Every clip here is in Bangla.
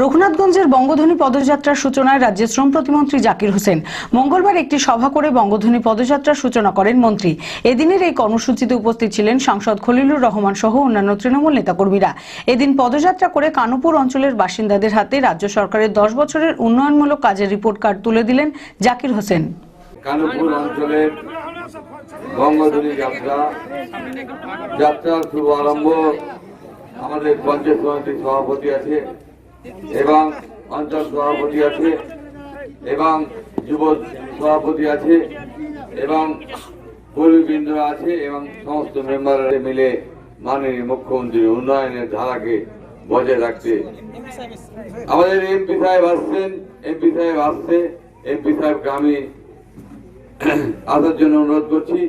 রঘুনাথগঞ্জের বঙ্গধ্বনি পদযাত্রার সূচনায় রাজ্যের শ্রম প্রতিমন্ত্রী জাকির হোসেন মঙ্গলবার একটি সভা করে বঙ্গধ্বনি পদযাত্রার সূচনা করেন মন্ত্রী। এদিনের এই কর্মসূচিতে উপস্থিত ছিলেন সাংসদ খলিলুর রহমান সহ অন্যান্য তৃণমূল নেতাকর্মীরা। এদিন পদযাত্রা করে কানুপুর অঞ্চলের বাসিন্দাদের হাতে রাজ্য সরকারের 10 বছরের উন্নয়নমূলক কাজের রিপোর্ট কার্ড তুলে দিলেন জাকির হোসেন। কানুপুর অঞ্চলের বঙ্গধ্বনি যাত্রার শুভ আরম্ভ আমাদের পঞ্চায়েত সমিতির সভাপতি আছে এবং অঞ্চল সভাপতি আছে এবং যুব সভাপতি আছে এবং কর্মীবৃন্দ আছে এবং সমস্ত মেম্বাররা মিলে মাননীয় মুখ্যমন্ত্রীর উন্নয়নের ধারাকে বজায় রাখতে আমাদের এমপি সাহেব আসছেন। এমপি সাহেবকে আমি আসার জন্য অনুরোধ করছি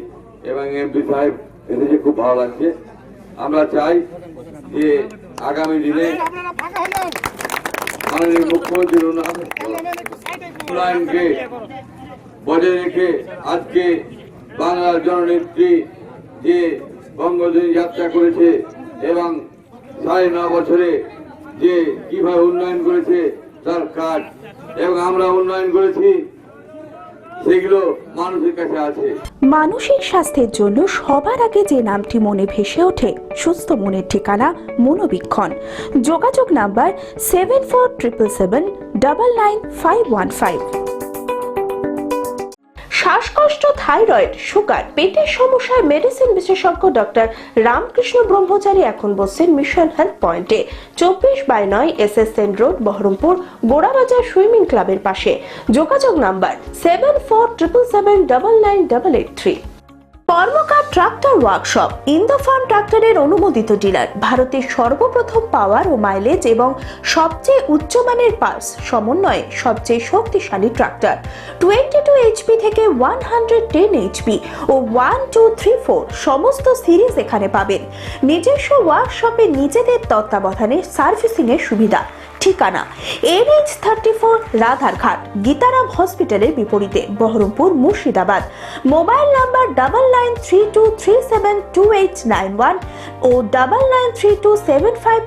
এবং এমপি সাহেব এসেছে, খুব ভালো লাগছে। আমরা চাই যে আগামী দিনে মাননীয় মুখ্যমন্ত্রীর উন্নয়নকে বজায় রেখে আজকে বাংলার জননেত্রী যে বঙ্গধ্বনি যাত্রা করেছে এবং 9.5 বছরে যে কিভাবে উন্নয়ন করেছে তার কাজ এবং আমরা উন্নয়ন করেছি সেগুলো মানুষের কাছে আছে। মানসিক স্বাস্থ্যের জন্য সবার আগে যে নামটি মনে ভেসে ওঠে সুস্থ মনের ঠিকানা মনোবীক্ষণ। যোগাযোগ নাম্বার 7477799515। শ্বাসকষ্ট, থাইরয়েড, সুগার, পেটের সমস্যায় মেডিসিন বিশেষজ্ঞ ডক্টর রামকৃষ্ণ ব্রহ্মচারী এখন বসছেন মিশন হেলথ পয়েন্টে, 24/9 SS road, Baharampur, Gorabazar swimming ক্লাবের পাশে। যোগাযোগ নাম্বার 7477799883। কর্মকার ট্রাক্টর ওয়ার্কশপ, ইন্দোফার্ম ট্রাক্টরের অনুমোদিত ডিলার, ভারতের সর্বপ্রথম পাওয়ার ও মাইলেজ এবং সবচেয়ে উচ্চমানের পার্টস সমন্বয়ে সবচেয়ে শক্তিশালী ট্রাক্টর। 22 HP থেকে 110 HP ও 1, 2, 3, 4 সমস্ত সিরিজ এখানে পাবেন। নিজস্ব ওয়ার্কশপে নিজেদের তত্ত্বাবধানে সার্ভিসিং এর সুবিধা। ঠিকানা NH34 রাধারঘাট, গীতারাম হসপিটালের বিপরীতে, বহরমপুর, মুর্শিদাবাদ। মোবাইল নাম্বার 9932372891 ও 993275